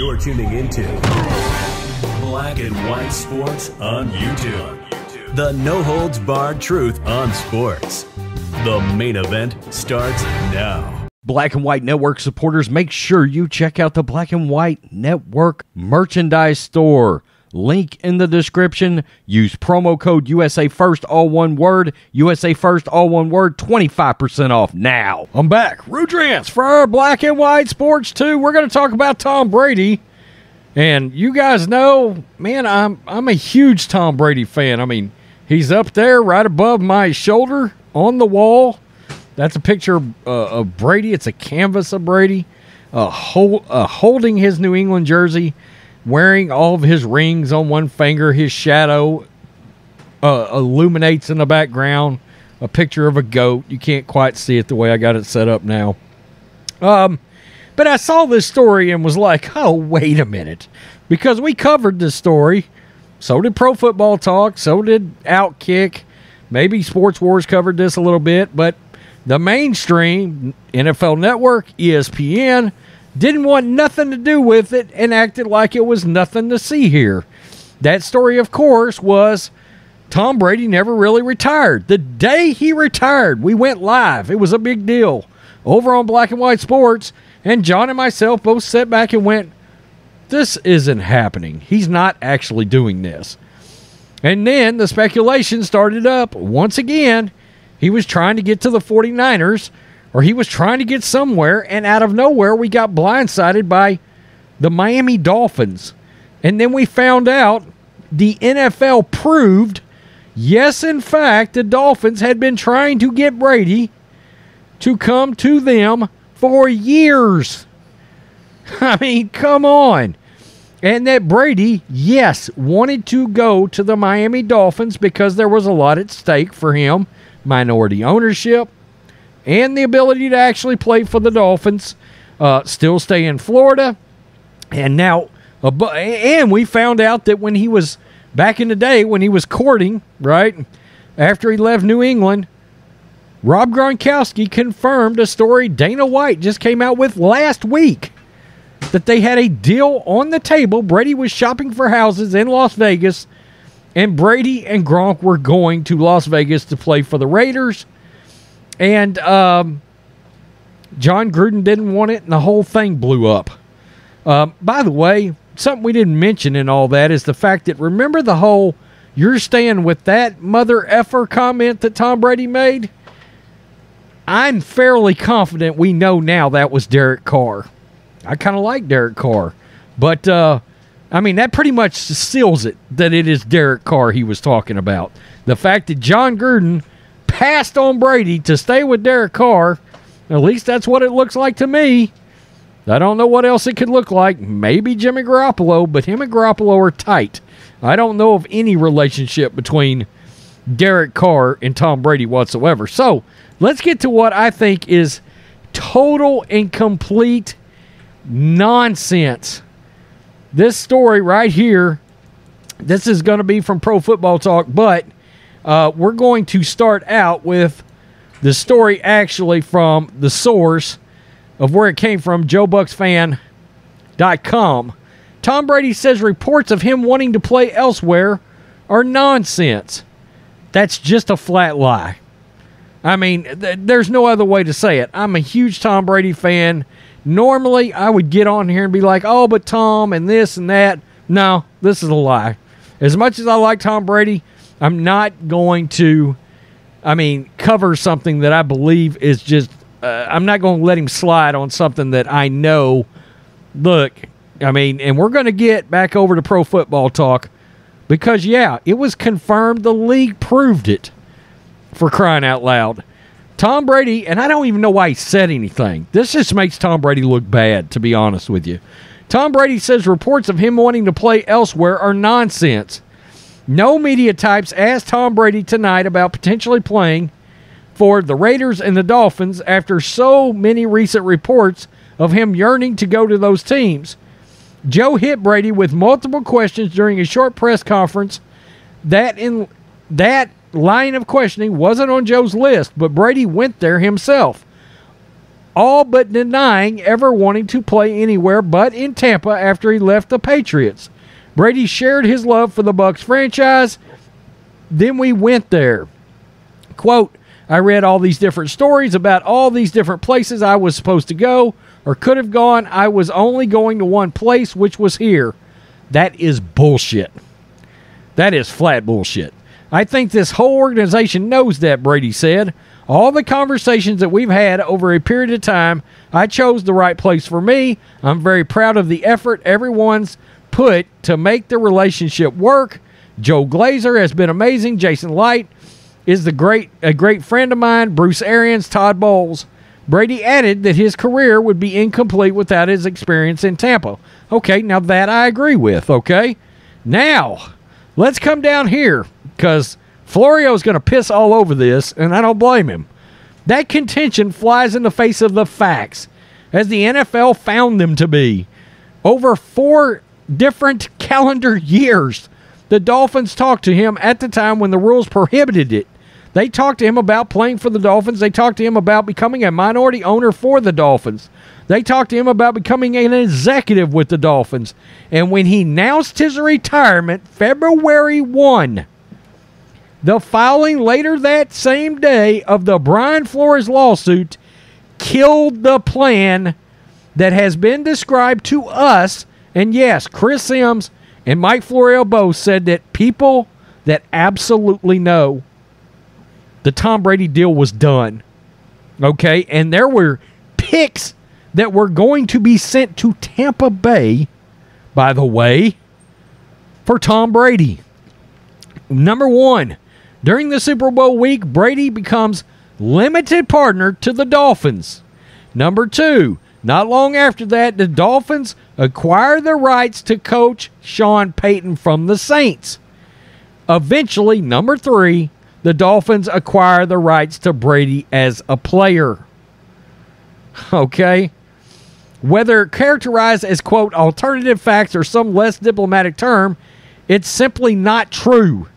You're tuning into Black and White Sports on YouTube. The no-holds-barred truth on sports. The main event starts now. Black and White Network supporters, make sure you check out the Black and White Network merchandise store. Link in the description. Use promo code USA First, all one word. USA First, all one word. 25% off now. I'm back. Rudrance for our Black and White Sports 2. We're going to talk about Tom Brady. And you guys know, man, I'm a huge Tom Brady fan. I mean, he's up there right above my shoulder on the wall. That's a picture of Brady. It's a canvas of Brady holding his New England jersey, wearing all of his rings on one finger. His shadow illuminates in the background a picture of a goat. You can't quite see it the way I got it set up now. But I saw this story and was like, oh, wait a minute. Because we covered this story. So did Pro Football Talk. So did Outkick. Maybe Sports Wars covered this a little bit. But the mainstream, NFL Network, ESPN, didn't want nothing to do with it and acted like it was nothing to see here. That story, of course, was Tom Brady never really retired. The day he retired, we went live. It was a big deal over on Black and White Sports. And John and myself both sat back and went, this isn't happening. He's not actually doing this. And then the speculation started up once again. He was trying to get to the 49ers, or he was trying to get somewhere, and out of nowhere we got blindsided by the Miami Dolphins. And then we found out the NFL proved, yes, in fact, the Dolphins had been trying to get Brady to come to them for years. I mean, come on. And that Brady, yes, wanted to go to the Miami Dolphins because there was a lot at stake for him. Minority ownership and the ability to actually play for the Dolphins, still stay in Florida. And now, and we found out that when he was, back in the day, when he was courting, right, after he left New England, Rob Gronkowski confirmed a story Dana White just came out with last week, that they had a deal on the table. Brady was shopping for houses in Las Vegas, and Brady and Gronk were going to Las Vegas to play for the Raiders. And John Gruden didn't want it, and the whole thing blew up. By the way, something we didn't mention in all that is the fact that, remember the whole "you're staying with that mother effer" comment that Tom Brady made? I'm fairly confident we know now that was Derek Carr. I kind of like Derek Carr. But, I mean, that pretty much seals it, that it is Derek Carr he was talking about. The fact that John Gruden passed on Brady to stay with Derek Carr, at least that's what it looks like to me. I don't know what else it could look like. Maybe Jimmy Garoppolo, but him and Garoppolo are tight. I don't know of any relationship between Derek Carr and Tom Brady whatsoever. So, let's get to what I think is total and complete nonsense. This story right here, this is going to be from Pro Football Talk, but we're going to start out with the story actually from the source of where it came from, JoeBucksFan.com. Tom Brady says reports of him wanting to play elsewhere are nonsense. That's just a flat lie. I mean, there's no other way to say it. I'm a huge Tom Brady fan. Normally, I would get on here and be like, oh, but Tom and this and that. No, this is a lie. As much as I like Tom Brady, I'm not going to, cover something that I believe is just, I'm not going to let him slide on something that I know. Look, and we're going to get back over to Pro Football Talk because, yeah, it was confirmed. The league proved it, for crying out loud. Tom Brady, and I don't even know why he said anything. This just makes Tom Brady look bad, to be honest with you. Tom Brady says reports of him wanting to play elsewhere are nonsense. No media types asked Tom Brady tonight about potentially playing for the Raiders and the Dolphins after so many recent reports of him yearning to go to those teams. Joe hit Brady with multiple questions during a short press conference. That line of questioning wasn't on Joe's list, but Brady went there himself. all but denying ever wanting to play anywhere but in Tampa after he left the Patriots. Brady shared his love for the Bucs franchise. Then we went there. Quote, I read all these different stories about all these different places I was supposed to go or could have gone. I was only going to one place, which was here. That is bullshit. That is flat bullshit. I think this whole organization knows that, Brady said. All the conversations that we've had over a period of time, I chose the right place for me. I'm very proud of the effort everyone's put to make the relationship work. Joe Glazer has been amazing. Jason Light is a great friend of mine. Bruce Arians, Todd Bowles. Brady added that his career would be incomplete without his experience in Tampa. Okay, now that I agree with, okay? Now, let's come down here, because Florio's going to piss all over this, and I don't blame him. That contention flies in the face of the facts, as the NFL found them to be. Over 4 different calendar years, the Dolphins talked to him at the time when the rules prohibited it. They talked to him about playing for the Dolphins. They talked to him about becoming a minority owner for the Dolphins. They talked to him about becoming an executive with the Dolphins. And when he announced his retirement, February 1, the filing later that same day of the Brian Flores lawsuit killed the plan that has been described to us. And yes, Chris Sims and Mike Florio both said that people that absolutely know the Tom Brady deal was done. Okay? And there were picks that were going to be sent to Tampa Bay, by the way, for Tom Brady. Number 1, during the Super Bowl week, Brady becomes limited partner to the Dolphins. Number 2, not long after that, the Dolphins acquire the rights to coach Sean Payton from the Saints. Eventually, number 3, the Dolphins acquire the rights to Brady as a player. Okay? Whether characterized as, quote, alternative facts or some less diplomatic term, it's simply not true.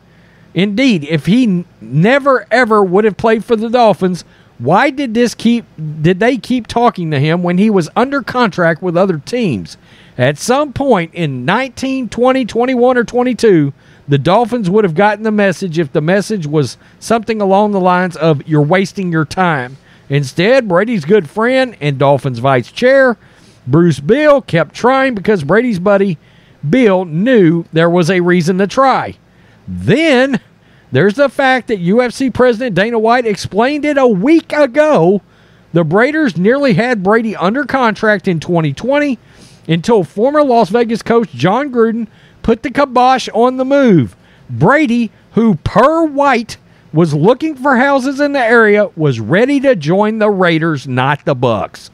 Indeed, if he never ever would have played for the Dolphins, why did they keep talking to him when he was under contract with other teams? At some point in 19, 20, 21, or 22, the Dolphins would have gotten the message if the message was something along the lines of, you're wasting your time. Instead, Brady's good friend and Dolphins vice chair, Bruce Beal, kept trying because Brady's buddy, Bill, knew there was a reason to try. Then, there's the fact that UFC President Dana White explained it a week ago. The Raiders nearly had Brady under contract in 2020 until former Las Vegas coach John Gruden put the kibosh on the move. Brady, who per White was looking for houses in the area, was ready to join the Raiders, not the Bucs.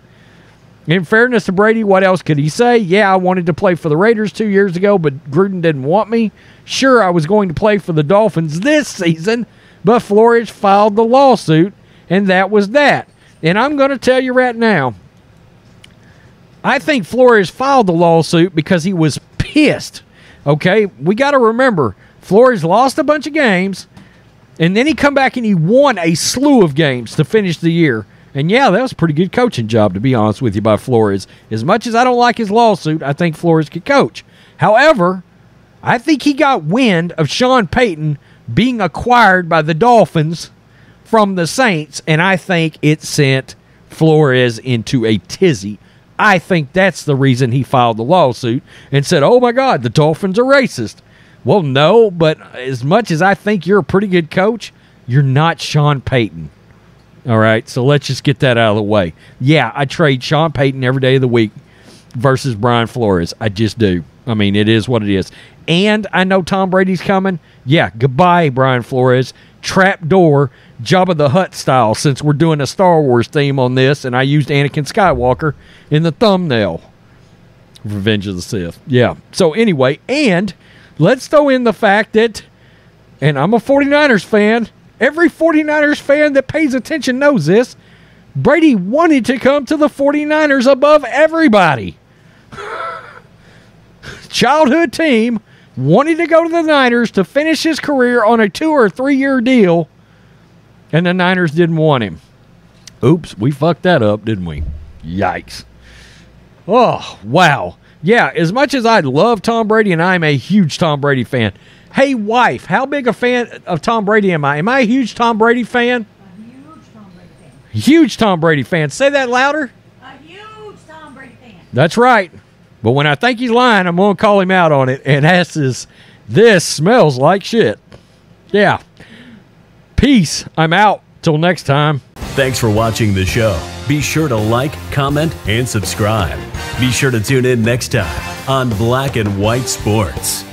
In fairness to Brady, what else could he say? Yeah, I wanted to play for the Raiders 2 years ago, but Gruden didn't want me. Sure, I was going to play for the Dolphins this season, but Flores filed the lawsuit, and that was that. And I'm going to tell you right now, I think Flores filed the lawsuit because he was pissed. Okay, we got to remember, Flores lost a bunch of games, and then he come back and he won a slew of games to finish the year. And yeah, that was a pretty good coaching job, to be honest with you, by Flores. As much as I don't like his lawsuit, I think Flores could coach. However, I think he got wind of Sean Payton being acquired by the Dolphins from the Saints, and I think it sent Flores into a tizzy. I think that's the reason he filed the lawsuit and said, oh my God, the Dolphins are racist. Well, no, but as much as I think you're a pretty good coach, you're not Sean Payton. All right, so let's just get that out of the way. Yeah, I trade Sean Payton every day of the week versus Brian Flores. I just do. I mean, it is what it is. And I know Tom Brady's coming. Yeah, goodbye, Brian Flores. Trapdoor, Jabba the Hutt style, since we're doing a Star Wars theme on this, and I used Anakin Skywalker in the thumbnail. Revenge of the Sith. Yeah. So anyway, and let's throw in the fact that, and I'm a 49ers fan, every 49ers fan that pays attention knows this, Brady wanted to come to the 49ers above everybody. Childhood team, wanted to go to the Niners to finish his career on a 2 or 3 year deal, and the Niners didn't want him. Oops, we fucked that up, didn't we? Yikes. Oh, wow. Yeah, as much as I love Tom Brady, and I'm a huge Tom Brady fan. Hey, wife, how big a fan of Tom Brady am I? Am I a huge Tom Brady fan? A huge Tom Brady fan. Huge Tom Brady fan. Say that louder. A huge Tom Brady fan. That's right. But when I think he's lying, I'm going to call him out on it and ask this smells like shit. Yeah. Peace. I'm out. Till next time. Thanks for watching the show. Be sure to like, comment, and subscribe. Be sure to tune in next time on Black and White Sports.